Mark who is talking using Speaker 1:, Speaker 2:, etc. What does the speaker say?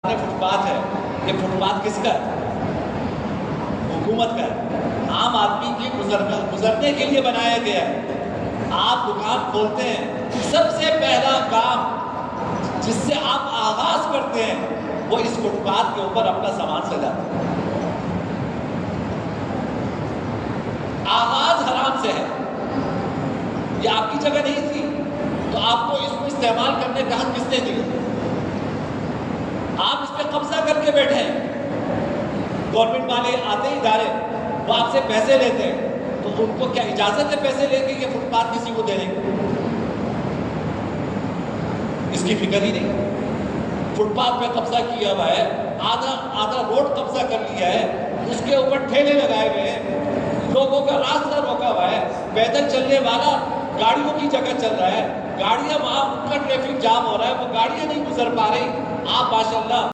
Speaker 1: Fit path ہے، یہ fit path کس کا ہے؟ حکومت کا ہے، عام آدمی کے گزرنے کے لیے بنایا گیا ہے۔ آپ دکان کھولتے ہیں، سب سے پہلا کام جس سے آپ آغاز کرتے ہیں وہ اس فٹ پاتھ کے اوپر اپنا سامان سجاتے ہیں۔ آغاز حرام سے ہے، یہ آپ کی جگہ نہیں تھی تو آپ کو اس کو استعمال کرنے کا حق کس نے دیا؟ آپ اس پہ قبضہ کر کے بیٹھے ہیں۔ گورنمنٹ والے آتے ہیں ادارے، وہ آپ سے پیسے لیتے ہیں، تو ان کو کیا اجازت ہے پیسے لے کے یہ فٹ پاتھ کسی کو دینے کی؟ اس کی فکر ہی نہیں۔ فٹ پاتھ پہ قبضہ کیا ہوا ہے، آدھا روڈ قبضہ کر لیا ہے، اس کے اوپر ٹھیلے لگائے ہوئے ہیں، لوگوں کا راستہ روکا ہوا ہے، پیدل چلنے والا گاڑیوں کی جگہ چل رہا ہے، گاڑیاں وہاں ان کا ٹریفک جام ہو رہا ہے، وہ گاڑیاں نہیں گزر پا رہی۔ آپ ماشاءاللہ